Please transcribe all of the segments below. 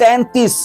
33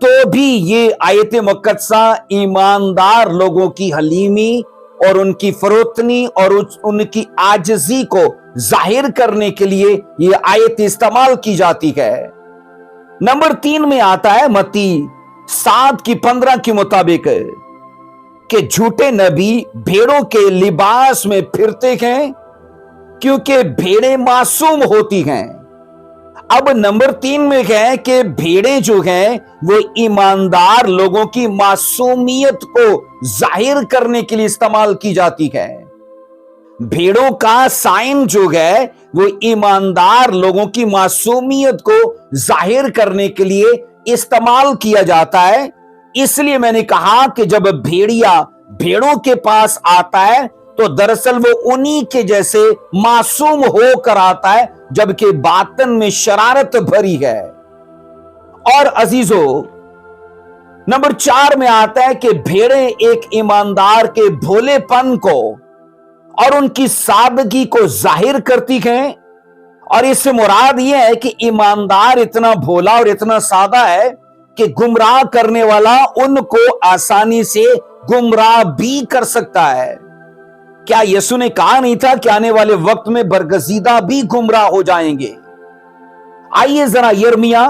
تو بھی یہ آیت مقدسہ ایماندار لوگوں کی حلیمی اور ان کی فروتنی اور ان کی عاجزی کو ظاہر کرنے کے لیے یہ آیت استعمال کی جاتی ہے۔ نمبر 3 میں آتا ہے متی 7:15 کے مطابق کہ جھوٹے نبی بھیڑوں کے لباس میں پھرتے ہیں کیونکہ بھیڑیں معصوم ہوتی ہیں۔ اب نمبر 3 میں ہے کہ بھیڑیں جو ہیں وہ ایماندار لوگوں کی معصومیت کو ظاہر کرنے کے لیے استعمال کی جاتی ہے۔ بھیڑوں کا سائن جو ہے وہ ایماندار لوگوں کی معصومیت کو ظاہر کرنے کے لیے استعمال کیا جاتا ہے۔ اس لیے میں نے کہا کہ جب بھیڑیا بھیڑوں کے پاس آتا ہے تو دراصل وہ انہی کے جیسے معصوم ہو کر آتا ہے، جبکہ باطن میں شرارت بھری ہے۔ اور عزیزو، نمبر 4 میں آتا ہے کہ بھیڑیں ایک ایماندار کے بھولے پن کو اور ان کی سادگی کو ظاہر کرتی ہیں، اور اس سے مراد یہ ہے کہ ایماندار اتنا بھولا اور اتنا سادہ ہے کہ گمراہ کرنے والا ان کو آسانی سے گمراہ بھی کر سکتا ہے۔ کیا یسوع نے کہا نہیں تھا کہ آنے والے وقت میں برگزیدہ بھی گمراہ ہو جائیں گے؟ آئیے ذرا یرمیا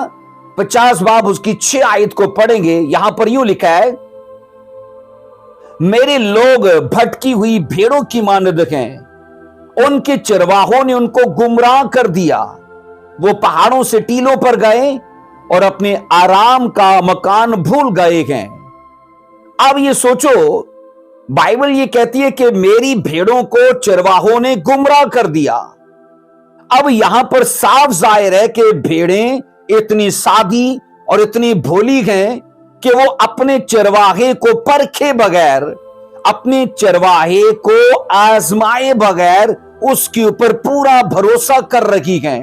50 باب اس کی 6 آیت کو پڑھیں گے۔ یہاں پر یوں لکھا ہے، میرے لوگ بھٹکی ہوئی بھیڑوں کی مانند ہیں، ان کے چرواہوں نے ان کو گمراہ کر دیا، وہ پہاڑوں سے ٹیلوں پر گئے اور اپنے آرام کا مکان بھول گئے ہیں۔ اب یہ سوچو، بائبل یہ کہتی ہے کہ میری بھیڑوں کو چرواہوں نے گمراہ کر دیا۔ اب یہاں پر صاف ظاہر ہے کہ بھیڑیں اتنی سادی اور اتنی بھولی ہیں کہ وہ اپنے چرواہے کو پرکھے بغیر، اپنے چرواہے کو آزمائے بغیر اس کے اوپر پورا بھروسہ کر رہی ہیں۔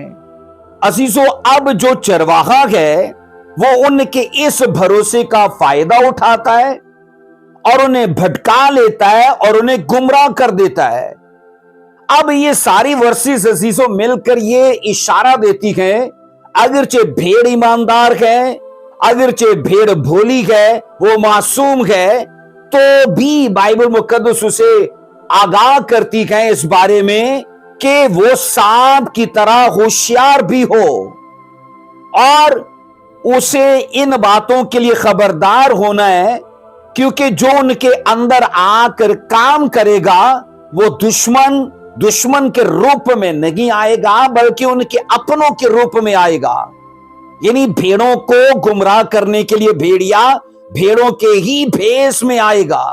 عزیزو، اب جو چرواہا ہے وہ ان کے اس بھروسے کا فائدہ اٹھاتا ہے اور انہیں بھٹکا لیتا ہے اور انہیں گمراہ کر دیتا ہے۔ اب یہ ساری ورسز عزیزو مل کر یہ اشارہ دیتی ہیں، اگرچہ بھیڑ ایماندار ہے، اگرچہ بھیڑ بھولی ہے، وہ معصوم ہے، تو بھی بائبل مقدس اسے آگاہ کرتی ہے اس بارے میں کہ وہ سانپ کی طرح ہوشیار بھی ہو، اور اسے ان باتوں کے لیے خبردار ہونا ہے، کیونکہ جو ان کے اندر آ کر کام کرے گا وہ دشمن کے روپ میں نہیں آئے گا، بلکہ ان کے اپنوں کے روپ میں آئے گا۔ یعنی بھیڑوں کو گمراہ کرنے کے لیے بھیڑیا بھیڑوں کے ہی بھیس میں آئے گا۔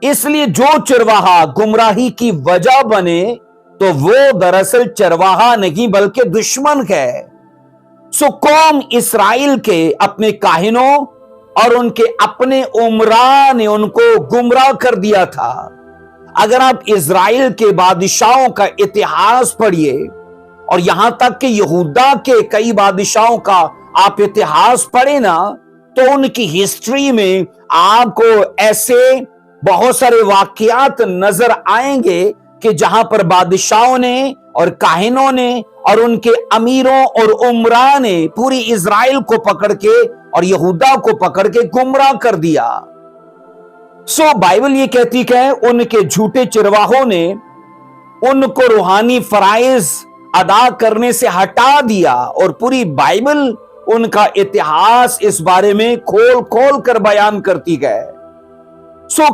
اس لیے جو چرواہا گمراہی کی وجہ بنے تو وہ دراصل چرواہا نہیں بلکہ دشمن ہے۔ قوم اسرائیل کے اپنے کاہنوں اور ان کے اپنے عمراء نے ان کو گمراہ کر دیا تھا۔ اگر آپ اسرائیل کے بادشاہوں کا اتہاس پڑھیے، اور یہاں تک کہ یہودا کے کئی بادشاہوں کا آپ اتہاس پڑھیں نا، تو ان کی ہسٹری میں آپ کو ایسے بہت سارے واقعات نظر آئیں گے کہ جہاں پر بادشاہوں نے اور کاہنوں نے اور ان کے امیروں اور عمراء نے پوری اسرائیل کو پکڑ کے اور یہودا کو پکڑ کے گمراہ کر دیا۔ بائبل یہ کہتی کہ ان کے جھوٹے چرواہوں نے ان کو روحانی فرائض ادا کرنے سے ہٹا دیا، اور پوری بائبل ان کا اتہاس اس بارے میں کھول کھول کر بیان کرتی ہے۔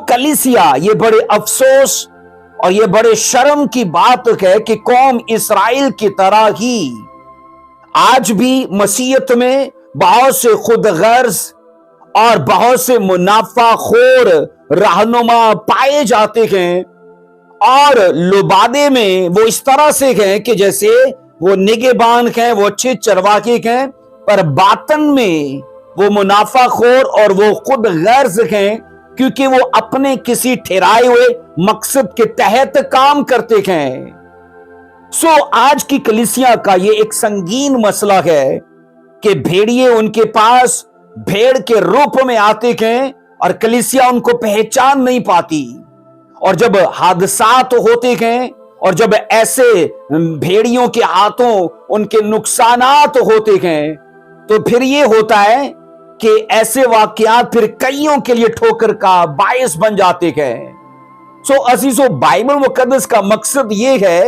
کلیسیا، یہ بڑے افسوس اور یہ بڑے شرم کی بات ہے کہ قوم اسرائیل کی طرح ہی آج بھی مسیحیت میں بہت سے خود غرض اور بہت سے منافع خور رہنما پائے جاتے ہیں، اور لبادے میں وہ اس طرح سے ہیں کہ جیسے وہ نگہبان ہیں، وہ اچھے چرواہے ہیں، پر باطن میں وہ منافع خور اور وہ خود غرض ہیں، کیونکہ وہ اپنے کسی ٹھہرائے ہوئے مقصد کے تحت کام کرتے ہیں۔ آج کی کلیسیا کا یہ ایک سنگین مسئلہ ہے کہ بھیڑیے ان کے پاس بھیڑ کے روپ میں آتے ہیں اور کلیسیا ان کو پہچان نہیں پاتی، اور جب حادثات ہوتے ہیں اور جب ایسے بھیڑیوں کے ہاتھوں ان کے نقصانات ہوتے ہیں تو پھر یہ ہوتا ہے کہ ایسے واقعات پھر کئیوں کے لیے ٹھوکر کا باعث بن جاتے ہیں۔ سو عزیزو، بائبل مقدس کا مقصد یہ ہے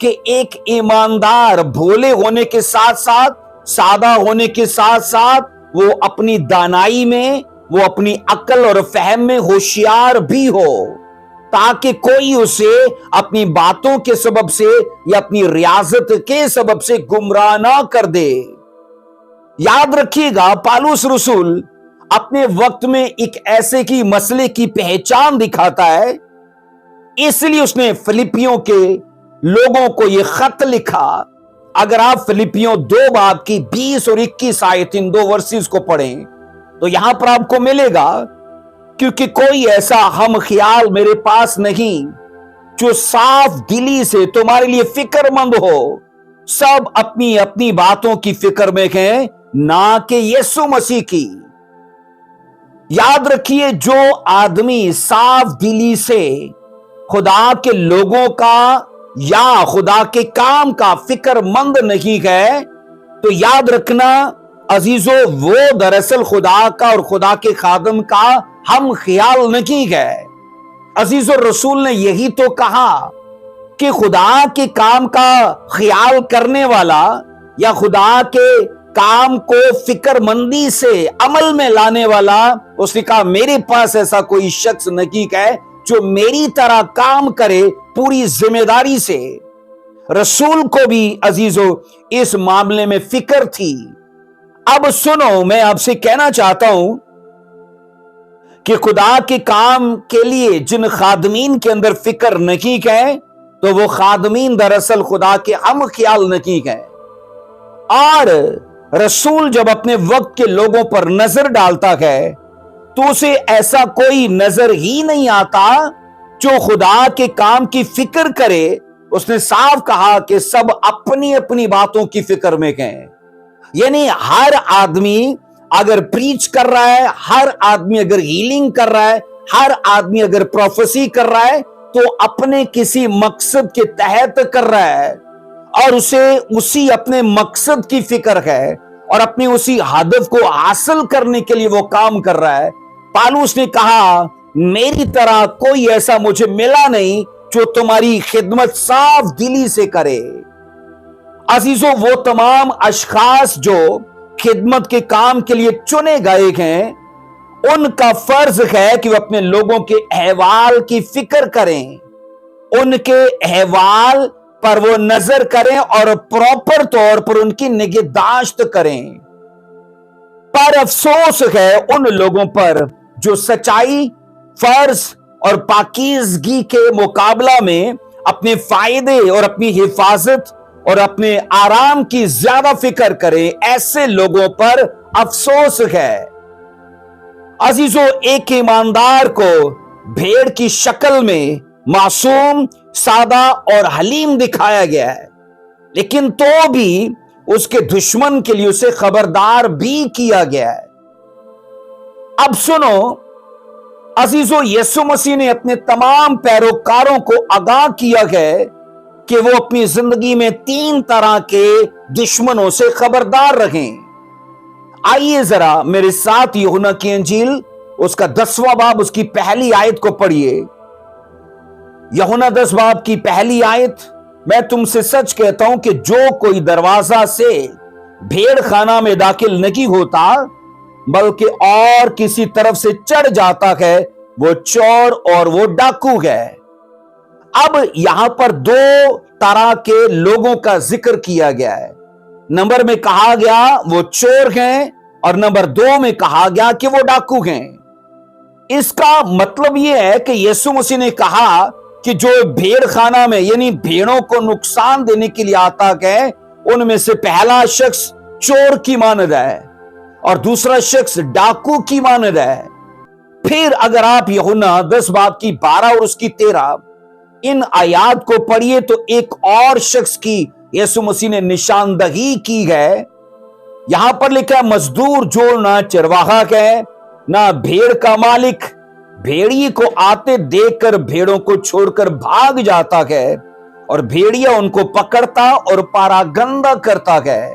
کہ ایک ایماندار بھولے ہونے کے ساتھ ساتھ، سادہ ہونے کے ساتھ ساتھ، وہ اپنی دانائی میں، وہ اپنی عقل اور فہم میں ہوشیار بھی ہو، تاکہ کوئی اسے اپنی باتوں کے سبب سے یا اپنی ریاضت کے سبب سے گمراہ نہ کر دے۔ یاد رکھیے گا، پالوس رسول اپنے وقت میں ایک ایسے کی مسئلے کی پہچان دکھاتا ہے، اس لیے اس نے فلپیوں کے لوگوں کو یہ خط لکھا۔ اگر آپ فلپیوں 2 باب کی 20 اور 21 آیت، ان 2 ورسز کو پڑھیں تو یہاں پر آپ کو ملے گا، کیونکہ کوئی ایسا ہم خیال میرے پاس نہیں جو صاف دلی سے تمہارے لیے فکر مند ہو، سب اپنی اپنی باتوں کی فکر میں ہیں، نہ کہ یسوع مسیح کی۔ یاد رکھیے، جو آدمی صاف دلی سے خدا کے لوگوں کا یا خدا کے کام کا فکر مند نہیں ہے، تو یاد رکھنا عزیزو، وہ دراصل خدا کا اور خدا کے خادم کا ہم خیال نہیں ہے۔ عزیزو، رسول نے یہی تو کہا کہ خدا کے کام کا خیال کرنے والا یا خدا کے کام کو فکر مندی سے عمل میں لانے والا، اس نے کہا میرے پاس ایسا کوئی شخص نہیں ہے جو میری طرح کام کرے پوری ذمہ داری سے۔ رسول کو بھی عزیزو اس معاملے میں فکر تھی۔ اب سنو، میں آپ سے کہنا چاہتا ہوں کہ خدا کے کام کے لیے جن خادمین کے اندر فکر نہیں ہے، تو وہ خادمین دراصل خدا کے ہم خیال نہیں ہے۔ اور رسول جب اپنے وقت کے لوگوں پر نظر ڈالتا ہے تو اسے ایسا کوئی نظر ہی نہیں آتا جو خدا کے کام کی فکر کرے۔ اس نے صاف کہا کہ سب اپنی اپنی باتوں کی فکر میں ہیں، یعنی ہر آدمی اگر پریچ کر رہا ہے، ہر آدمی اگر ہیلنگ کر رہا ہے، ہر آدمی اگر پروفیسی کر رہا ہے، تو اپنے کسی مقصد کے تحت کر رہا ہے، اور اسے اسی اپنے مقصد کی فکر ہے اور اپنے اسی ہدف کو حاصل کرنے کے لیے وہ کام کر رہا ہے۔ پالوس نے کہا میری طرح کوئی ایسا مجھے ملا نہیں جو تمہاری خدمت صاف دلی سے کرے۔ عزیزو، وہ تمام اشخاص جو خدمت کے کام کے لیے چنے گئے ہیں، ان کا فرض ہے کہ وہ اپنے لوگوں کے احوال کی فکر کریں، ان کے احوال پر وہ نظر کریں اور پراپر طور پر ان کی نگہداشت کریں۔ پر افسوس ہے ان لوگوں پر جو سچائی، فرض اور پاکیزگی کے مقابلہ میں اپنے فائدے اور اپنی حفاظت اور اپنے آرام کی زیادہ فکر کریں۔ ایسے لوگوں پر افسوس ہے۔ عزیزو، ایک ایماندار کو بھیڑ کی شکل میں معصوم، سادہ اور حلیم دکھایا گیا ہے، لیکن تو بھی اس کے دشمن کے لیے اسے خبردار بھی کیا گیا ہے۔ اب سنو عزیزو، یسوع مسیح نے اپنے تمام پیروکاروں کو آگاہ کیا ہے کہ وہ اپنی زندگی میں 3 طرح کے دشمنوں سے خبردار رہیں۔ آئیے ذرا میرے ساتھ یوحنا کی انجیل اس کا 10واں باب، اس کی پہلی آیت کو پڑھیے۔ یوحنا 10 باب کی پہلی آیت، میں تم سے سچ کہتا ہوں کہ جو کوئی دروازہ سے بھیڑ خانہ میں داخل نہیں ہوتا بلکہ اور کسی طرف سے چڑھ جاتا ہے، وہ چور اور وہ ڈاکو ہے۔ اب یہاں پر 2 طرح کے لوگوں کا ذکر کیا گیا ہے۔ نمبر میں کہا گیا وہ چور ہیں، اور نمبر 2 میں کہا گیا کہ وہ ڈاکو ہیں۔ اس کا مطلب یہ ہے کہ یسوع مسیح نے کہا کہ جو بھیڑ خانہ میں یعنی بھیڑوں کو نقصان دینے کے لیے آتا ہے، ان میں سے پہلا شخص چور کی مانند ہے اور دوسرا شخص ڈاکو کی مانند ہے۔ پھر اگر آپ یوحنا 10 باب کی 12 اور اس کی 13 ان آیات کو پڑھیے تو ایک اور شخص کی یسوع مسیح نے نشاندہی کی ہے۔ یہاں پر لکھا ہے مزدور جو نہ چرواہا ہے نہ بھیڑ کا مالک، بھیڑی کو آتے دیکھ کر بھیڑوں کو چھوڑ کر بھاگ جاتا ہے اور بھیڑیا ان کو پکڑتا اور پاراگندہ کرتا ہے۔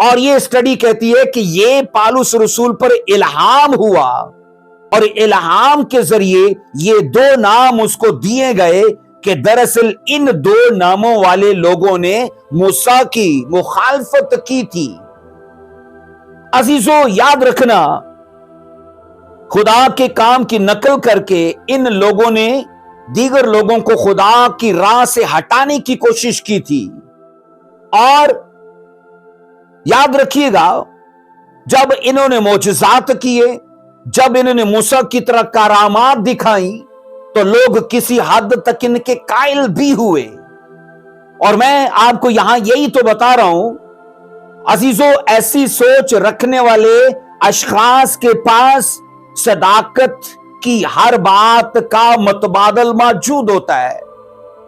اور یہ اسٹڈی کہتی ہے کہ یہ پالوس رسول پر الہام ہوا اور الہام کے ذریعے یہ دو نام اس کو دیے گئے کہ دراصل ان دو ناموں والے لوگوں نے موسیٰ کی مخالفت کی تھی۔ عزیزو یاد رکھنا، خدا کے کام کی نقل کر کے ان لوگوں نے دیگر لوگوں کو خدا کی راہ سے ہٹانے کی کوشش کی تھی۔ اور یاد رکھیے گا، جب انہوں نے معجزات کیے، جب انہوں نے موسیٰ کی طرح کرامات دکھائیں، تو لوگ کسی حد تک ان کے قائل بھی ہوئے۔ اور میں آپ کو یہاں یہی تو بتا رہا ہوں عزیزو، ایسی سوچ رکھنے والے اشخاص کے پاس صداقت کی ہر بات کا متبادل موجود ہوتا ہے۔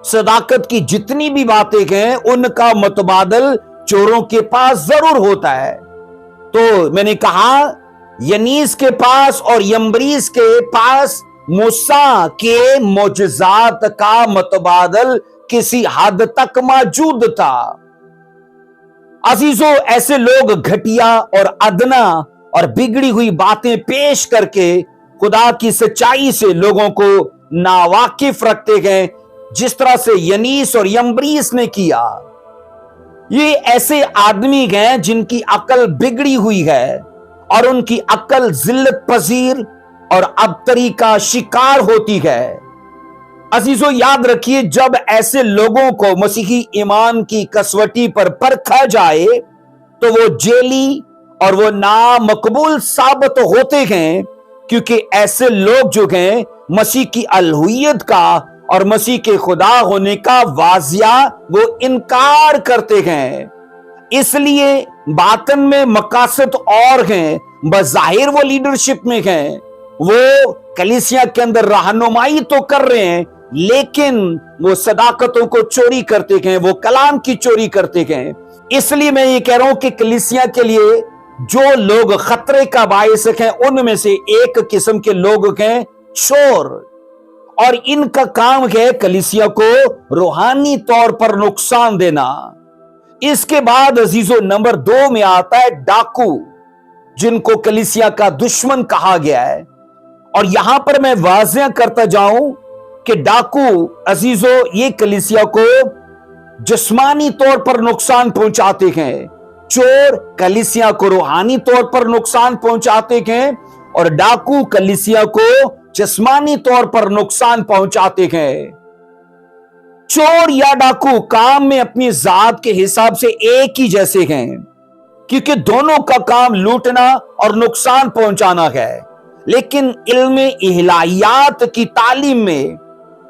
صداقت کی جتنی بھی باتیں ہیں ان کا متبادل چوروں کے پاس ضرور ہوتا ہے۔ تو میں نے کہا ینیس کے پاس اور یمبریس کے پاس موسیٰ کے معجزات کا متبادل کسی حد تک موجود تھا۔ عزیزو، ایسے لوگ گھٹیا اور ادنا اور بگڑی ہوئی باتیں پیش کر کے خدا کی سچائی سے لوگوں کو ناواقف رکھتے گئے، جس طرح سے ینیس اور یمبریس نے کیا۔ یہ ایسے آدمی ہیں جن کی عقل بگڑی ہوئی ہے اور ان کی عقل ذلت پذیر اور ابتری کا شکار ہوتی ہے۔ عزیزو یاد رکھیے، جب ایسے لوگوں کو مسیحی ایمان کی کسوٹی پر پرکھا جائے تو وہ جیلی اور وہ نامقبول ثابت ہوتے ہیں، کیونکہ ایسے لوگ جو ہیں مسیح کی الوہیت کا اور مسیح کے خدا ہونے کا واضح وہ انکار کرتے ہیں۔ اس لیے باطن میں مقاصد اور ہیں، بظاہر وہ لیڈرشپ میں ہیں، وہ کلیسیا کے اندر رہنمائی تو کر رہے ہیں، لیکن وہ صداقتوں کو چوری کرتے ہیں، وہ کلام کی چوری کرتے ہیں۔ اس لیے میں یہ کہہ رہا ہوں کہ کلیسیا کے لیے جو لوگ خطرے کا باعث ہیں ان میں سے ایک قسم کے لوگ ہیں چور، اور ان کا کام ہے کلیسیا کو روحانی طور پر نقصان دینا۔ اس کے بعد عزیزو نمبر 2 میں آتا ہے ڈاکو، جن کو کلیسیا کا دشمن کہا گیا ہے۔ اور یہاں پر میں واضح کرتا جاؤں کہ ڈاکو عزیزو یہ کلیسیا کو جسمانی طور پر نقصان پہنچاتے ہیں، چور کلیسیا کو روحانی طور پر نقصان پہنچاتے ہیں، اور ڈاکو کلیسیا کو جسمانی طور پر نقصان پہنچاتے ہیں۔ چور یا ڈاکو کام میں اپنی ذات کے حساب سے ایک ہی جیسے ہیں، کیونکہ دونوں کا کام لوٹنا اور نقصان پہنچانا ہے۔ لیکن علم الہیات کی تعلیم میں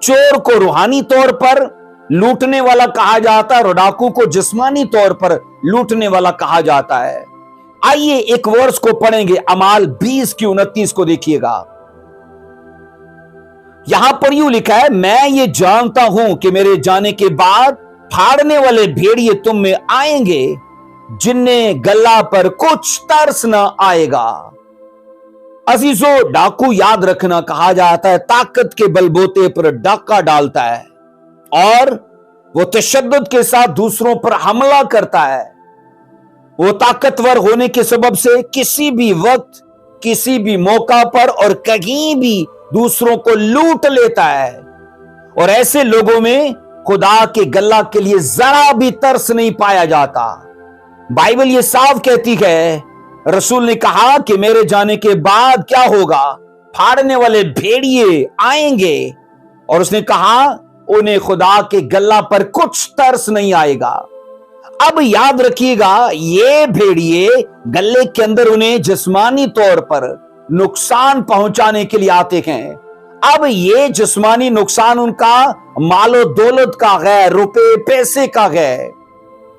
چور کو روحانی طور پر لوٹنے والا کہا جاتا ہے اور ڈاکو کو جسمانی طور پر لوٹنے والا کہا جاتا ہے۔ آئیے ایک ورس کو پڑھیں گے، اعمال 20:29 کو دیکھیے گا۔ یہاں پر یوں لکھا ہے، میں یہ جانتا ہوں کہ میرے جانے کے بعد پھاڑنے والے بھیڑیے تم میں آئیں گے، جنہیں گلا پر کچھ ترس نہ آئے گا۔ عزیزو ڈاکو یاد رکھنا کہا جاتا ہے طاقت کے بلبوتے پر ڈاکہ ڈالتا ہے اور وہ تشدد کے ساتھ دوسروں پر حملہ کرتا ہے۔ وہ طاقتور ہونے کے سبب سے کسی بھی وقت، کسی بھی موقع پر اور کہیں بھی دوسروں کو لوٹ لیتا ہے، اور ایسے لوگوں میں خدا کے گلہ کے لیے ذرا بھی ترس نہیں پایا جاتا۔ بائبل یہ صاف کہتی ہے، رسول نے کہا کہ میرے جانے کے بعد کیا ہوگا، پھاڑنے والے بھیڑیے آئیں گے، اور اس نے کہا انہیں خدا کے گلہ پر کچھ ترس نہیں آئے گا۔ اب یاد رکھیے گا، یہ بھیڑیے گلے کے اندر انہیں جسمانی طور پر نقصان پہنچانے کے لیے آتے ہیں۔ اب یہ جسمانی نقصان ان کا مال و دولت کا ہے، روپے پیسے کا ہے۔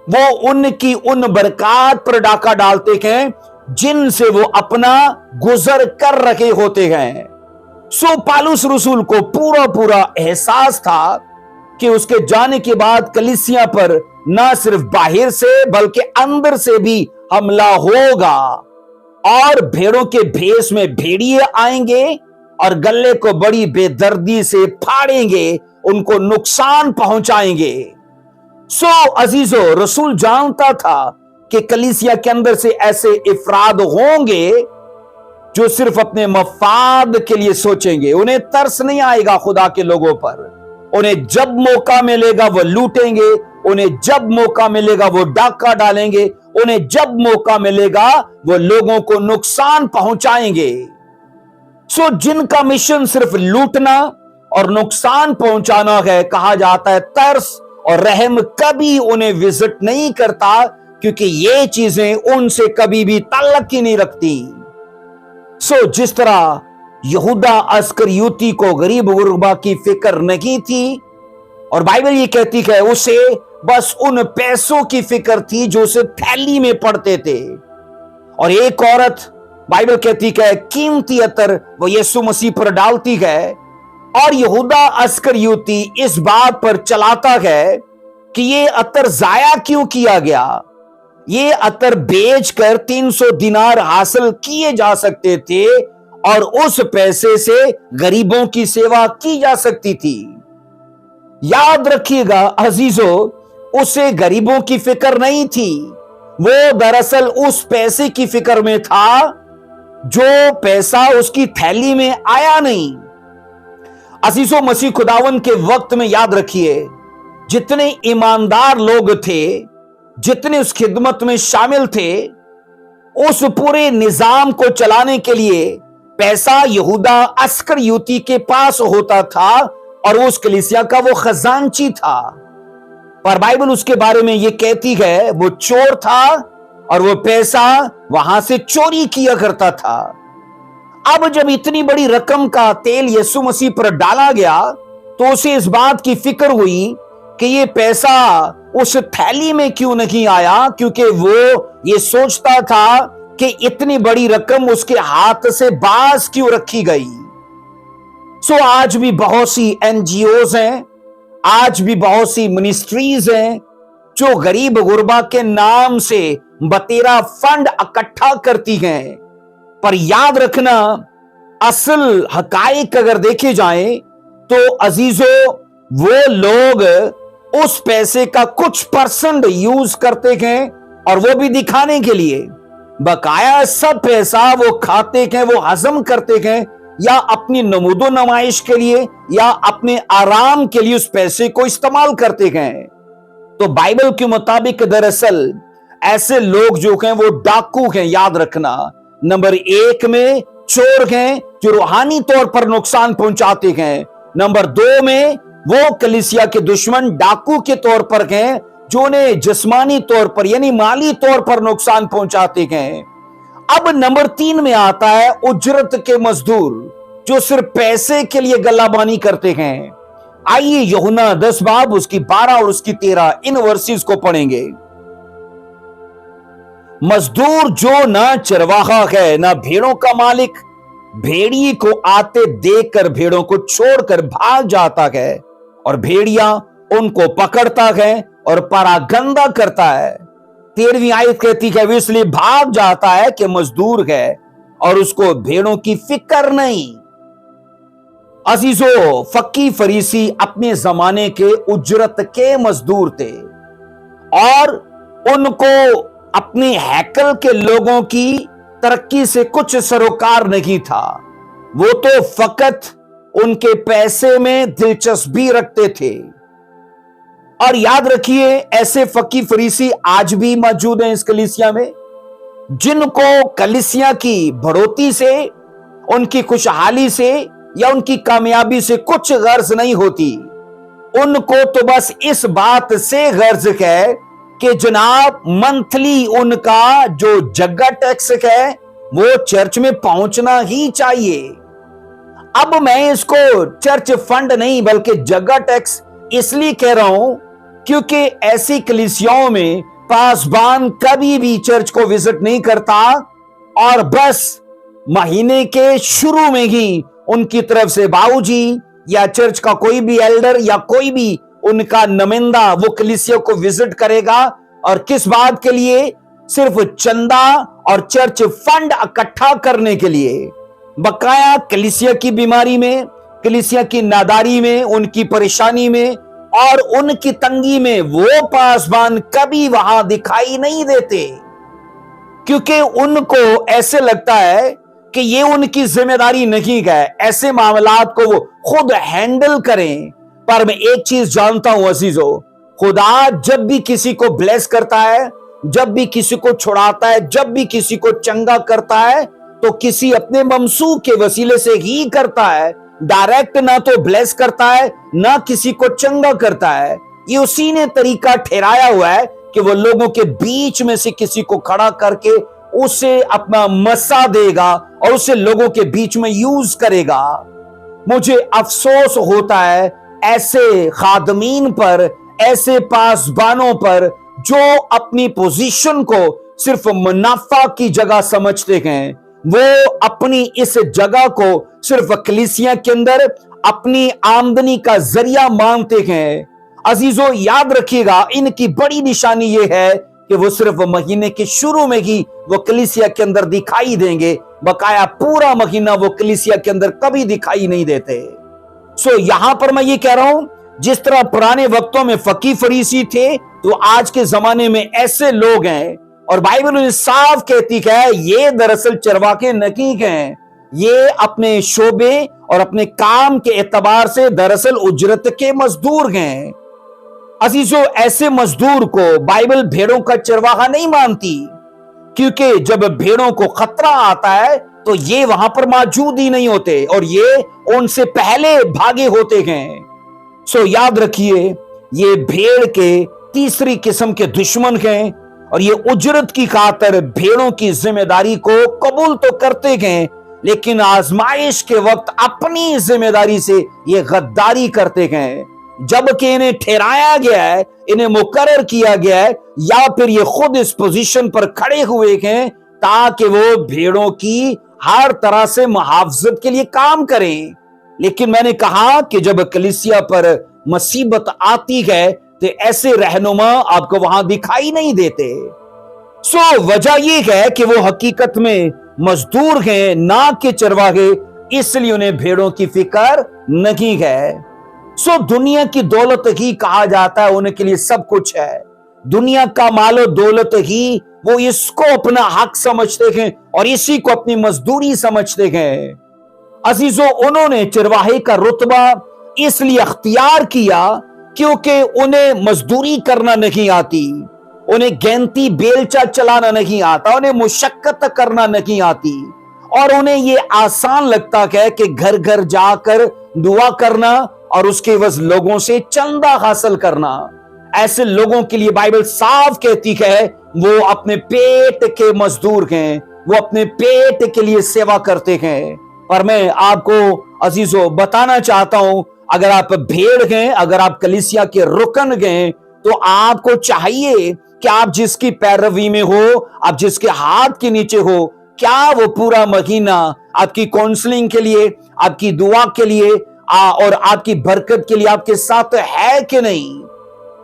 وہ ان کی ان برکات پر ڈاکہ ڈالتے ہیں جن سے وہ اپنا گزر کر رکھے ہوتے ہیں۔ سو پالوس رسول کو پورا احساس تھا کہ اس کے جانے کے بعد کلیسیا پر نہ صرف باہر سے بلکہ اندر سے بھی حملہ ہوگا، اور بھیڑوں کے بھیس میں بھیڑیے آئیں گے اور گلے کو بڑی بے دردی سے پھاڑیں گے، ان کو نقصان پہنچائیں گے۔ سو عزیزو رسول جانتا تھا کہ کلیسیا کے اندر سے ایسے افراد ہوں گے جو صرف اپنے مفاد کے لیے سوچیں گے. انہیں ترس نہیں آئے گا خدا کے لوگوں پر. انہیں جب موقع ملے گا وہ لوٹیں گے. انہیں جب موقع ملے گا وہ ڈاکہ ڈالیں گے. انہیں جب موقع ملے گا وہ لوگوں کو نقصان پہنچائیں گے. جن کا مشن صرف لوٹنا اور نقصان پہنچانا ہے، کہا جاتا ہے ترس اور رحم کبھی انہیں وزٹ نہیں کرتا، کیونکہ یہ چیزیں ان سے کبھی بھی تعلق ہی نہیں رکھتی. جس طرح یہودا اسکریوتی کو غریب غربا کی فکر نہیں تھی، اور بائبل یہ کہتی ہے اسے بس ان پیسوں کی فکر تھی جو اسے تھیلی میں پڑتے تھے. اور ایک عورت بائبل کہتی ہے قیمتی عطر وہ یسوع مسیح پر ڈالتی ہے، اور یہودا اسکریوتی اس بات پر چلاتا ہے کہ یہ عطر ضائع کیوں کیا گیا. یہ عطر بیچ کر 300 دینار حاصل کیے جا سکتے تھے اور اس پیسے سے غریبوں کی سیوا کی جا سکتی تھی. یاد رکھیے گا عزیزو، اسے غریبوں کی فکر نہیں تھی. وہ دراصل اس پیسے کی فکر میں تھا جو پیسہ اس کی تھیلی میں آیا نہیں. عزیزو، مسیح خداوند کے وقت میں یاد رکھیے جتنے ایماندار لوگ تھے، جتنے اس خدمت میں شامل تھے، اس پورے نظام کو چلانے کے لیے پیسہ یہودا اسکریوتی کے پاس ہوتا تھا، اور وہ اس کلیسیا کا وہ خزانچی تھا. پر بائبل اس کے بارے میں یہ کہتی ہے وہ چور تھا اور وہ پیسہ وہاں سے چوری کیا کرتا تھا. اب جب اتنی بڑی رقم کا تیل یسوع مسیح پر ڈالا گیا تو اسے اس بات کی فکر ہوئی کہ یہ پیسہ اس تھیلی میں کیوں نہیں آیا، کیونکہ وہ یہ سوچتا تھا کہ اتنی بڑی رقم اس کے ہاتھ سے باز کیوں رکھی گئی. آج بھی بہت سی NGOs ہیں، آج بھی بہت سی منسٹریز ہیں جو غریب غربا کے نام سے بتیرا فنڈ اکٹھا کرتی ہیں. پر یاد رکھنا اصل حقائق اگر دیکھے جائیں تو عزیزو، وہ لوگ اس پیسے کا کچھ پرسنٹ یوز کرتے ہیں، اور وہ بھی دکھانے کے لیے. بقایا سب پیسہ وہ کھاتے ہیں، وہ ہضم کرتے ہیں، یا اپنی نمود و نمائش کے لیے یا اپنے آرام کے لیے اس پیسے کو استعمال کرتے ہیں. تو بائبل کے مطابق دراصل ایسے لوگ جو ہیں وہ ڈاکو ہیں. یاد رکھنا، نمبر 1 میں چور ہیں جو روحانی طور پر نقصان پہنچاتے ہیں. نمبر 2 میں وہ کلیسیا کے دشمن ڈاکو کے طور پر ہیں جو انہیں جسمانی طور پر یعنی مالی طور پر نقصان پہنچاتے ہیں. اب نمبر 3 میں آتا ہے اجرت کے مزدور جو صرف پیسے کے لیے گلہ بانی کرتے ہیں. آئیے یوحنا 10 باب اس کی 12 اور اس کی 13 ان ورسز کو پڑھیں گے. مزدور جو نہ چرواہا ہے نہ بھیڑوں کا مالک، بھیڑی کو آتے دیکھ کر بھیڑوں کو چھوڑ کر بھاگ جاتا ہے، اور بھیڑیاں ان کو پکڑتا ہے اور پراگندہ کرتا ہے. 13ویں آیت کہتی ہے وہ اس لیے بھاگ جاتا ہے کہ مزدور ہے اور اس کو بھیڑوں کی فکر نہیں. عزیزو، فقی فریسی اپنے زمانے کے اجرت کے مزدور تھے، اور ان کو اپنے ہیکل کے لوگوں کی ترقی سے کچھ سروکار نہیں تھا. وہ تو فقط ان کے پیسے میں دلچسپی رکھتے تھے. اور یاد رکھیے ایسے فقی فریسی آج بھی موجود ہیں اس کلیسیا میں، جن کو کلیسیا کی بڑھوتی سے، ان کی خوشحالی سے یا ان کی کامیابی سے کچھ غرض نہیں ہوتی. ان کو تو بس اس بات سے غرض ہے کہ جناب منتھلی ان کا جو جگہ ٹیکس ہے وہ چرچ میں پہنچنا ہی چاہیے. اب میں اس کو چرچ فنڈ نہیں بلکہ جگہ ٹیکس اس لیے کہہ رہا ہوں کیونکہ ایسی کلیسیاؤں میں پاسبان کبھی بھی چرچ کو وزٹ نہیں کرتا، اور بس مہینے کے شروع میں ہی ان کی طرف سے باؤ جی یا چرچ کا کوئی بھی ایلڈر یا کوئی بھی ان کا نمائندہ وہ کلیسیا کو وزٹ کرے گا. اور کس بات کے لیے؟ صرف چندہ اور چرچ فنڈ اکٹھا کرنے کے لیے. بقایا کلیسیا کی بیماری میں، کلیسیا کی ناداری میں، ان کی پریشانی میں اور ان کی تنگی میں وہ پاسبان کبھی وہاں دکھائی نہیں دیتے، کیونکہ ان کو ایسے لگتا ہے کہ یہ ان کی ذمہ داری نہیں ہے، ایسے معاملات کو وہ خود ہینڈل کریں۔ پر میں ایک چیز جانتا ہوں عزیزو، خدا جب بھی کسی کو بلیس کرتا ہے، جب بھی کسی کو چھڑاتا ہے، جب بھی کسی کو چنگا کرتا ہے تو کسی اپنے ممسوخ کے وسیلے سے ہی کرتا ہے، ڈائریکٹ نہ تو بلیس کرتا ہے نہ کسی کو چنگا کرتا ہے۔ یہ اسی نے طریقہ ٹھہرایا ہوا ہے کہ وہ لوگوں کے بیچ میں سے کسی کو کھڑا کر کے اسے اپنا مسا دے گا اور اسے لوگوں کے بیچ میں یوز کرے گا۔ مجھے افسوس ہوتا ہے ایسے خادمین پر، ایسے پاسبانوں پر جو اپنی پوزیشن کو صرف منافع کی جگہ سمجھتے ہیں، وہ اپنی اس جگہ کو صرف کلیسیا کے اندر اپنی آمدنی کا ذریعہ مانتے ہیں۔ عزیزو یاد رکھیے گا، ان کی بڑی نشانی یہ ہے کہ وہ صرف مہینے کے شروع میں ہی وہ کلیسیا کے اندر دکھائی دیں گے، بقایا پورا مہینہ وہ کلیسیا کے اندر کبھی دکھائی نہیں دیتے۔ یہاں پر میں یہ کہہ رہا ہوں، جس طرح پرانے وقتوں میں فقیہ فریسی تھے تو آج کے زمانے میں ایسے لوگ ہیں، اور بائبل صاف کہتی ہے یہ دراصل چرواکے نہیں ہیں، یہ اپنے شعبے اور اپنے کام کے اعتبار سے دراصل اجرت کے مزدور ہیں۔ عزیزو ایسے مزدور کو بائبل بھیڑوں کا چرواہا نہیں مانتی، کیونکہ جب بھیڑوں کو خطرہ آتا ہے تو یہ وہاں پر موجود ہی نہیں ہوتے اور یہ ان سے پہلے بھاگے ہوتے ہیں۔ یاد رکھیے یہ بھیڑ کے تیسری قسم کے دشمن ہیں، اور یہ اجرت کی خاطر بھیڑوں کی ذمہ داری کو قبول تو کرتے ہیں، لیکن آزمائش کے وقت اپنی ذمہ داری سے یہ غداری کرتے ہیں، جبکہ انہیں ٹھہرایا گیا ہے، انہیں مقرر کیا گیا ہے، یا پھر یہ خود اس پوزیشن پر کھڑے ہوئے ہیں تاکہ وہ بھیڑوں کی ہر طرح سے محافظت کے لیے کام کریں۔ لیکن میں نے کہا کہ جب کلیسیا پر مصیبت آتی ہے تو ایسے رہنما آپ کو وہاں دکھائی نہیں دیتے۔ وجہ یہ ہے کہ وہ حقیقت میں مزدور ہیں نہ کہ چرواہے، اس لیے انہیں بھیڑوں کی فکر نہیں ہے۔ دنیا کی دولت ہی کہا جاتا ہے ان کے لیے سب کچھ ہے، دنیا کا مال و دولت ہی وہ اس کو اپنا حق سمجھتے ہیں اور اسی کو اپنی مزدوری سمجھتے ہیں۔ عزیزو انہوں نے چرواہے کا رتبہ اس لیے اختیار کیا کیونکہ انہیں مزدوری کرنا نہیں آتی، انہیں گینتی بیلچا چلانا نہیں آتا، انہیں مشقت کرنا نہیں آتی، اور انہیں یہ آسان لگتا ہے کہ گھر گھر جا کر دعا کرنا اور اس کے عوض لوگوں سے چندہ حاصل کرنا۔ ایسے لوگوں کے لیے بائبل صاف کہتی ہے وہ اپنے پیٹ کے مزدور ہیں، وہ اپنے پیٹ کے لیے سیوا کرتے ہیں۔ اور میں آپ کو عزیزو بتانا چاہتا ہوں، اگر آپ بھیڑ ہیں، اگر آپ کلیسیا کے رکن ہیں، تو آپ کو چاہیے کہ آپ جس کی پیروی میں ہو، آپ جس کے ہاتھ کے نیچے ہو، کیا وہ پورا مہینہ آپ کی کونسلنگ کے لیے، آپ کی دعا کے لیے اور آپ کی برکت کے لیے آپ کے ساتھ ہے کہ نہیں؟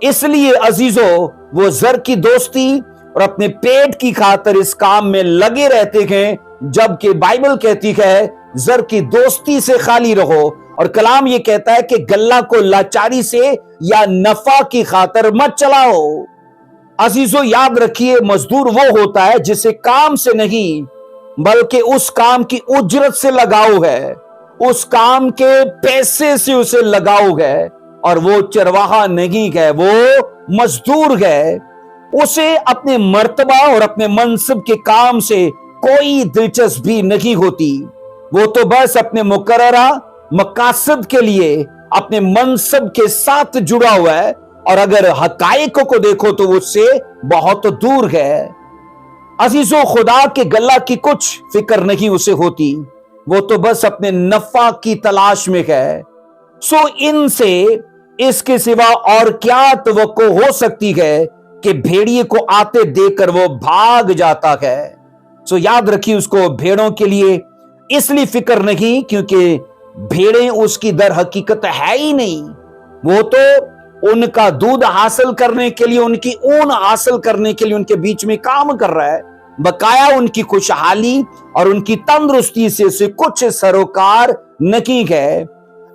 اس لیے عزیزو وہ زر کی دوستی اور اپنے پیٹ کی خاطر اس کام میں لگے رہتے ہیں، جبکہ بائبل کہتی ہے زر کی دوستی سے خالی رہو، اور کلام یہ کہتا ہے کہ گلہ کو لاچاری سے یا نفع کی خاطر مت چلاؤ۔ عزیزو یاد رکھیے مزدور وہ ہوتا ہے جسے کام سے نہیں بلکہ اس کام کی اجرت سے لگاؤ ہے، اس کام کے پیسے سے اسے لگاؤ ہے، اور وہ چرواہا نہیں ہے، وہ مزدور ہے۔ اسے اپنے مرتبہ اور اپنے منصب کے کام سے کوئی دلچسپی نہیں ہوتی، وہ تو بس اپنے مقررہ مقاصد کے لیے اپنے منصب کے ساتھ جڑا ہوا ہے، اور اگر حقائق کو دیکھو تو اس سے بہت دور ہے۔ عزیزو خدا کے گلہ کی کچھ فکر نہیں اسے ہوتی، وہ تو بس اپنے نفع کی تلاش میں ہے۔ ان سے اس کے سوا اور کیا توقع ہو سکتی ہے کہ بھیڑیے کو آتے دیکھ کر وہ بھاگ جاتا ہے۔ یاد رکھیے اس کو بھیڑوں کے لیے اس لیے فکر نہیں کیونکہ بھیڑیں اس کی در حقیقت ہے ہی نہیں، وہ تو ان کا دودھ حاصل کرنے کے لیے، ان کی اون حاصل کرنے کے لیے ان کے بیچ میں کام کر رہا ہے، بقایا ان کی خوشحالی اور ان کی تندرستی سے اسے کچھ سروکار نہیں ہے۔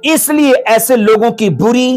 اس لیے ایسے لوگوں کی بری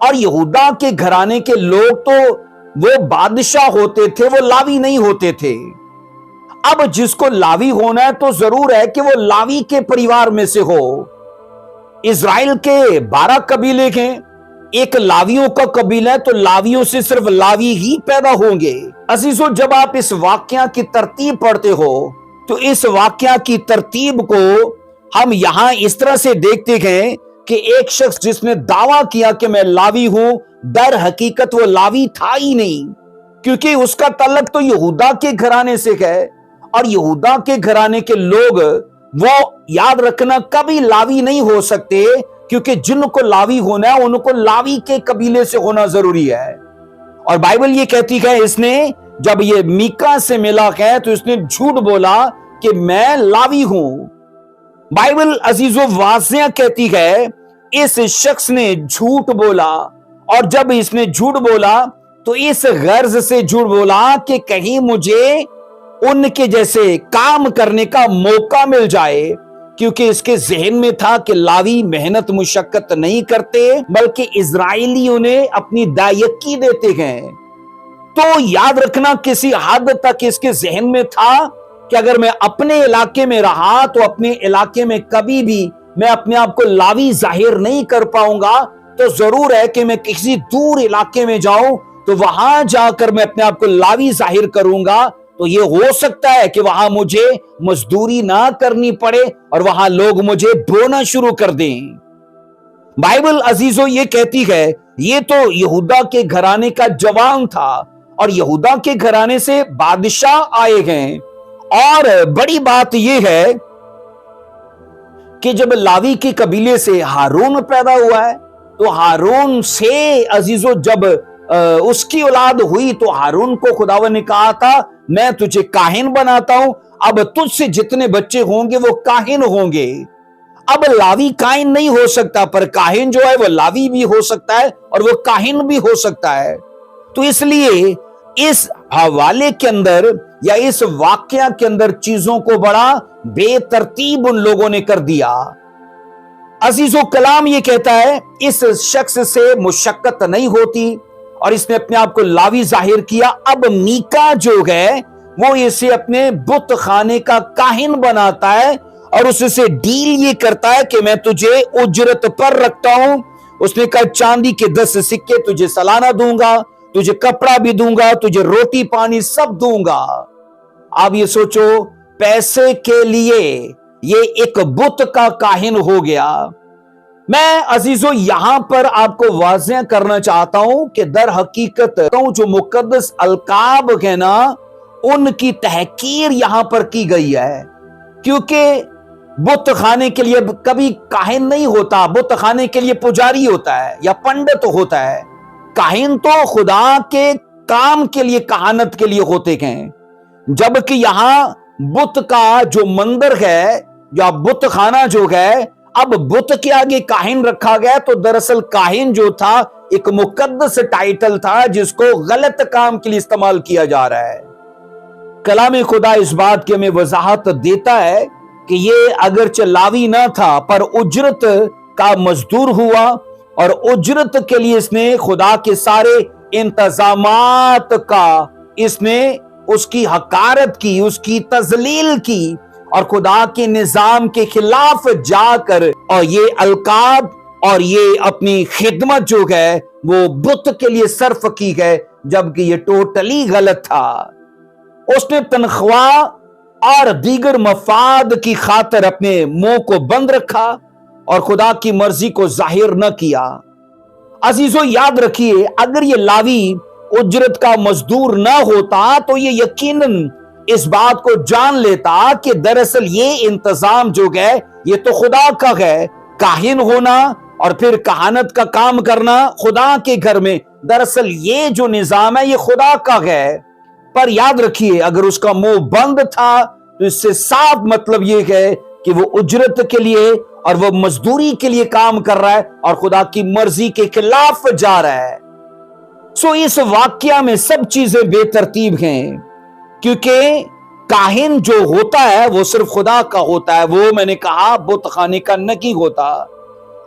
اور یہودا کے گھرانے کے لوگ تو وہ بادشاہ ہوتے تھے، وہ لاوی نہیں ہوتے تھے۔ اب جس کو لاوی ہونا ہے تو ضرور ہے کہ وہ لاوی کے پریوار میں سے ہو۔ اسرائیل کے 12 قبیلے ہیں، ایک لاویوں کا قبیلہ ہے، تو لاویوں سے صرف لاوی ہی پیدا ہوں گے۔ عزیزو، جب آپ اس واقعہ کی ترتیب پڑھتے ہو تو اس واقعہ کی ترتیب کو ہم یہاں اس طرح سے دیکھتے ہیں کہ ایک شخص جس نے دعویٰ کیا کہ میں لاوی ہوں، در حقیقت وہ لاوی تھا ہی نہیں، کیونکہ اس کا تعلق تو یہودا کے گھرانے سے ہے، اور یہودا کے گھرانے کے لوگ وہ یاد رکھنا کبھی لاوی نہیں ہو سکتے، کیونکہ جن کو لاوی ہونا ہے ان کو لاوی کے قبیلے سے ہونا ضروری ہے۔ اور بائبل یہ کہتی ہے اس نے جب یہ میکا سے ملا ہے تو اس نے جھوٹ بولا کہ میں لاوی ہوں۔ بائبل عزیزو واضح کہتی ہے اس شخص نے جھوٹ بولا، اور جب اس نے جھوٹ بولا تو اس غرض سے جھوٹ بولا کہ کہیں مجھے ان کے جیسے کام کرنے کا موقع مل جائے، کیونکہ اس کے ذہن میں تھا کہ لاوی محنت مشقت نہیں کرتے بلکہ اسرائیلی انہیں اپنی دایکی دیتے ہیں۔ تو یاد رکھنا کسی حد تک اس کے ذہن میں تھا کہ اگر میں اپنے علاقے میں رہا تو اپنے علاقے میں کبھی بھی میں اپنے آپ کو لاوی ظاہر نہیں کر پاؤں گا، تو ضرور ہے کہ میں کسی دور علاقے میں جاؤں تو وہاں جا کر میں اپنے آپ کو لاوی ظاہر کروں گا، تو یہ ہو سکتا ہے کہ وہاں مجھے مزدوری نہ کرنی پڑے اور وہاں لوگ مجھے بونا شروع کر دیں۔ بائبل عزیزو یہ کہتی ہے یہ تو یہودا کے گھرانے کا جوان تھا، اور یہودا کے گھرانے سے بادشاہ آئے ہیں۔ اور بڑی بات یہ ہے کہ جب لاوی کے قبیلے سے ہارون پیدا ہوا ہے تو ہارون سے عزیزو جب اس کی اولاد ہوئی تو ہارون کو خداوند نے کہا تھا میں تجھے کاہن بناتا ہوں، اب تجھ سے جتنے بچے ہوں گے وہ کاہن ہوں گے۔ اب لاوی کاہن نہیں ہو سکتا، پر کاہن جو ہے وہ لاوی بھی ہو سکتا ہے اور وہ کاہن بھی ہو سکتا ہے۔ تو اس لیے اس حوالے کے اندر یا اس واقعہ کے اندر چیزوں کو بڑا بے ترتیب ان لوگوں نے کر دیا۔ عزیزو، کلام یہ کہتا ہے اس شخص سے مشقت نہیں ہوتی اور اس نے اپنے آپ کو لاوی ظاہر کیا۔ اب میکا جو ہے وہ اسے اپنے بت خانے کا کاہن بناتا ہے اور اس سے ڈیل یہ کرتا ہے کہ میں تجھے اجرت پر رکھتا ہوں۔ اس نے کہا چاندی کے 10 سکے تجھے سالانہ دوں گا، تجھے کپڑا بھی دوں گا، تجھے روٹی پانی سب دوں گا۔ اب یہ سوچو، پیسے کے لیے یہ ایک بت کا کاہن ہو گیا۔ میں عزیزو یہاں پر آپ کو واضح کرنا چاہتا ہوں کہ در حقیقت جو مقدس القاب ہے نا ان کی تحقیر یہاں پر کی گئی ہے، کیونکہ بت خانے کے لیے کبھی کاہن نہیں ہوتا، بت خانے کے لیے پجاری ہوتا ہے یا پنڈت ہوتا ہے۔ کاہن تو خدا کے کام کے لیے کہانت کے لیے ہوتے ہیں، جبکہ یہاں بت کا جو مندر ہے یا بت خانہ جو ہے، اب بت کے آگے کاہن رکھا گیا، تو دراصل کاہن جو تھا ایک مقدس ٹائٹل تھا جس کو غلط کام کے لیے استعمال کیا جا رہا ہے۔ کلام خدا اس بات کی ہمیں وضاحت دیتا ہے کہ یہ اگرچہ لاوی نہ تھا پر اجرت کا مزدور ہوا، اور اجرت کے لیے اس نے خدا کے سارے انتظامات کا اس نے اس کی حقارت کی، اس کی تذلیل کی، اور خدا کے نظام کے خلاف جا کر اور یہ القاب اور یہ اپنی خدمت جو ہے وہ بت کے لیے صرف کی ہے، جبکہ یہ ٹوٹلی غلط تھا۔ اس نے تنخواہ اور دیگر مفاد کی خاطر اپنے منہ کو بند رکھا اور خدا کی مرضی کو ظاہر نہ کیا۔ عزیزو یاد رکھیے، اگر یہ لاوی اجرت کا مزدور نہ ہوتا تو یہ یقیناً اس بات کو جان لیتا کہ دراصل یہ انتظام جو ہے یہ تو خدا کا ہے، کاہن ہونا اور پھر کہانت کا کام کرنا خدا کے گھر میں، دراصل یہ جو نظام ہے یہ خدا کا ہے۔ پر یاد رکھیے اگر اس کا منہ بند تھا تو اس سے صاف مطلب یہ ہے کہ وہ اجرت کے لیے اور وہ مزدوری کے لیے کام کر رہا ہے اور خدا کی مرضی کے خلاف جا رہا ہے۔ اس واقعہ میں سب چیزیں بے ترتیب ہیں، کیونکہ کاہن جو ہوتا ہے وہ صرف خدا کا ہوتا ہے، وہ میں نے کہا بت خانے کا نہیں ہوتا۔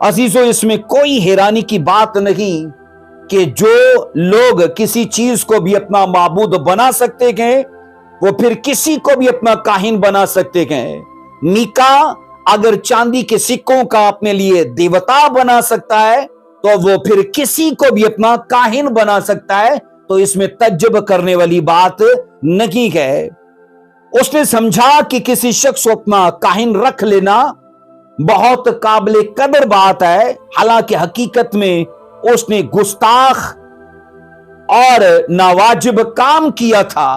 عزیزو اس میں کوئی حیرانی کی بات نہیں کہ جو لوگ کسی چیز کو بھی اپنا معبود بنا سکتے ہیں وہ پھر کسی کو بھی اپنا کاہن بنا سکتے ہیں۔ میکا اگر چاندی کے سکوں کا اپنے لیے دیوتا بنا سکتا ہے تو وہ پھر کسی کو بھی اپنا کاہن بنا سکتا ہے، تو اس میں تعجب کرنے والی بات نہیں ہے۔ اس نے سمجھا کہ کسی شخص کو اپنا کاہن رکھ لینا بہت قابل قدر بات ہے، حالانکہ حقیقت میں اس نے گستاخ اور ناواجب کام کیا تھا۔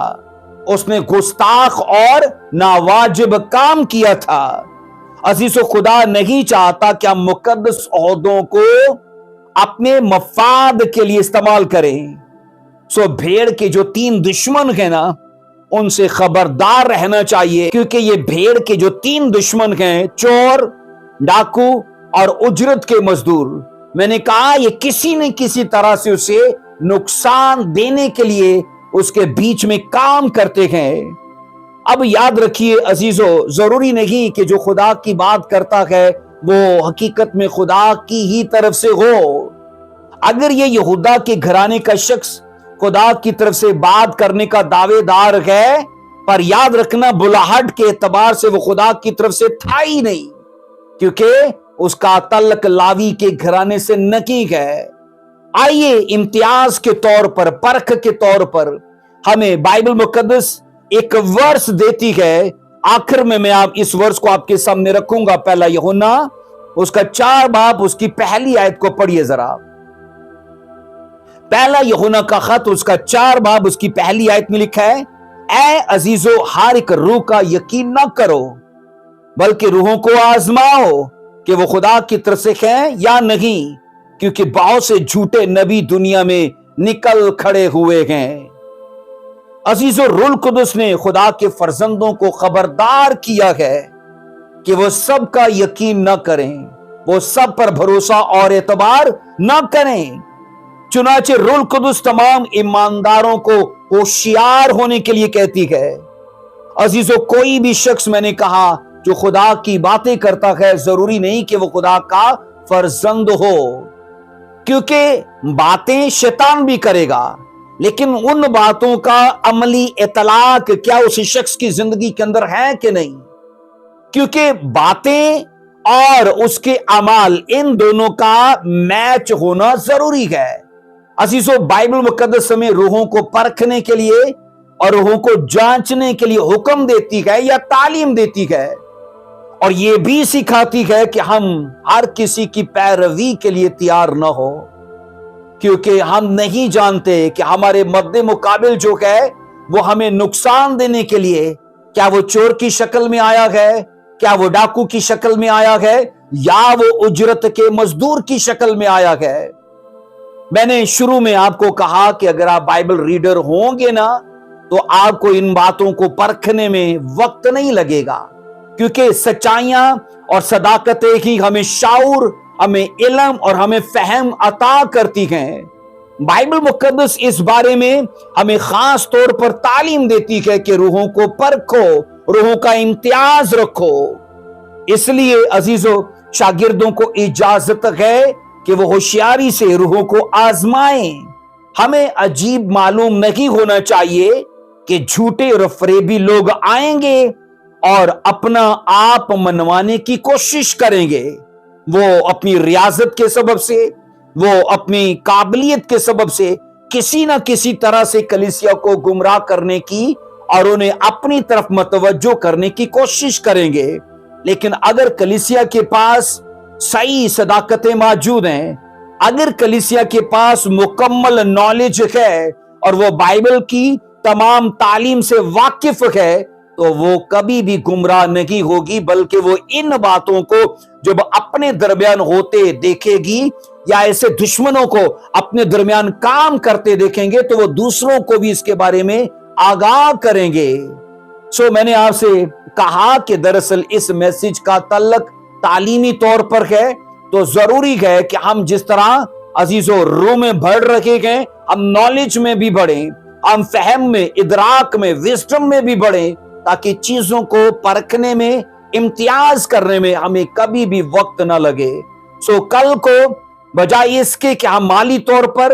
اس نے گستاخ اور ناواجب کام کیا تھا۔ عزیزو، خدا نہیں چاہتا کہ ہم مقدس عہدوں کو اپنے مفاد کے لیے استعمال کریں۔ سو بھیڑ کے جو 3 دشمن ہیں نا، ان سے خبردار رہنا چاہیے، کیونکہ یہ بھیڑ کے جو 3 دشمن ہیں، چور، ڈاکو اور اجرت کے مزدور، میں نے کہا یہ کسی نہ کسی طرح سے اسے نقصان دینے کے لیے اس کے بیچ میں کام کرتے ہیں۔ اب یاد رکھیے عزیزو، ضروری نہیں کہ جو خدا کی بات کرتا ہے وہ حقیقت میں خدا کی ہی طرف سے ہو۔ اگر یہ یہودا کے گھرانے کا شخص خدا کی طرف سے بات کرنے کا دعوے دار ہے، پر یاد رکھنا بلاہٹ کے اعتبار سے وہ خدا کی طرف سے تھا ہی نہیں، کیونکہ اس کا تعلق لاوی کے گھرانے سے نہیں ہے۔ آئیے امتیاز کے طور پر، پرکھ کے طور پر ہمیں بائبل مقدس ایک ورس دیتی ہے۔ آخر میں آپ اس ورس کو آپ کے سامنے رکھوں گا، پہلا یوحنا اس کا 4 باب اس کی پہلی آیت کو پڑھیے ذرا۔ پہلا یوحنا کا خط اس کا 4 باب اس کی پہلی آیت میں لکھا ہے، اے عزیزو، ہر ایک روح کا یقین نہ کرو بلکہ روحوں کو آزماؤ کہ وہ خدا کی طرف سے ہیں یا نہیں، کیونکہ بہت سے جھوٹے نبی دنیا میں نکل کھڑے ہوئے ہیں۔ عزیزو، روح القدس نے خدا کے فرزندوں کو خبردار کیا ہے کہ وہ سب کا یقین نہ کریں، وہ سب پر بھروسہ اور اعتبار نہ کریں۔ چنانچہ روح القدس تمام ایمانداروں کو ہوشیار ہونے کے لیے کہتی ہے۔ عزیزو، کوئی بھی شخص، میں نے کہا، جو خدا کی باتیں کرتا ہے، ضروری نہیں کہ وہ خدا کا فرزند ہو، کیونکہ باتیں شیطان بھی کرے گا، لیکن ان باتوں کا عملی اطلاق کیا اس شخص کی زندگی کے اندر ہے کہ نہیں؟ کیونکہ باتیں اور اس کے اعمال، ان دونوں کا میچ ہونا ضروری ہے۔ عزیزو، بائبل مقدس ہمیں روحوں کو پرکھنے کے لیے اور روحوں کو جانچنے کے لیے حکم دیتی ہے یا تعلیم دیتی ہے، اور یہ بھی سکھاتی ہے کہ ہم ہر کسی کی پیروی کے لیے تیار نہ ہو، کیونکہ ہم نہیں جانتے کہ ہمارے مد مقابل جو ہے وہ ہمیں نقصان دینے کے لیے، کیا وہ چور کی شکل میں آیا ہے، کیا وہ ڈاکو کی شکل میں آیا ہے، یا وہ اجرت کے مزدور کی شکل میں آیا ہے۔ میں نے شروع میں آپ کو کہا کہ اگر آپ بائبل ریڈر ہوں گے نا تو آپ کو ان باتوں کو پرکھنے میں وقت نہیں لگے گا، کیونکہ سچائیاں اور صداقتیں ہی ہمیں شعور، ہمیں علم اور ہمیں فہم عطا کرتی ہیں۔ بائبل مقدس اس بارے میں ہمیں خاص طور پر تعلیم دیتی ہے کہ روحوں کو پرکھو، روحوں کا امتیاز رکھو۔ اس لیے عزیزو، شاگردوں کو اجازت ہے کہ وہ ہوشیاری سے روحوں کو آزمائیں۔ ہمیں عجیب معلوم نہیں ہونا چاہیے کہ جھوٹے اور فریبی لوگ آئیں گے اور اپنا آپ منوانے کی کوشش کریں گے۔ وہ اپنی ریاضت کے سبب سے، وہ اپنی قابلیت کے سبب سے کسی نہ کسی طرح سے کلیسیا کو گمراہ کرنے کی اور انہیں اپنی طرف متوجہ کرنے کی کوشش کریں گے۔ لیکن اگر کلیسیا کے پاس صحیح صداقتیں موجود ہیں، اگر کلیسیا کے پاس مکمل نالج ہے اور وہ بائبل کی تمام تعلیم سے واقف ہے، تو وہ کبھی بھی گمراہ نہیں ہوگی، بلکہ وہ ان باتوں کو جب اپنے درمیان ہوتے دیکھے گی یا ایسے دشمنوں کو اپنے درمیان کام کرتے دیکھیں گے تو وہ دوسروں کو بھی اس کے بارے میں آگاہ کریں گے۔ میں نے آپ سے کہا کہ دراصل اس میسج کا تعلق تعلیمی طور پر ہے، تو ضروری ہے کہ ہم جس طرح عزیزو روح میں بڑھ رہے ہیں، ہم نالج میں بھی بڑھیں، ہم فہم میں، ادراک میں، وزڈم میں بھی بڑھیں، تاکہ چیزوں کو پرکھنے میں، امتیاز کرنے میں ہمیں کبھی بھی وقت نہ لگے۔ کل کو بجائے اس کے کہ ہم مالی طور پر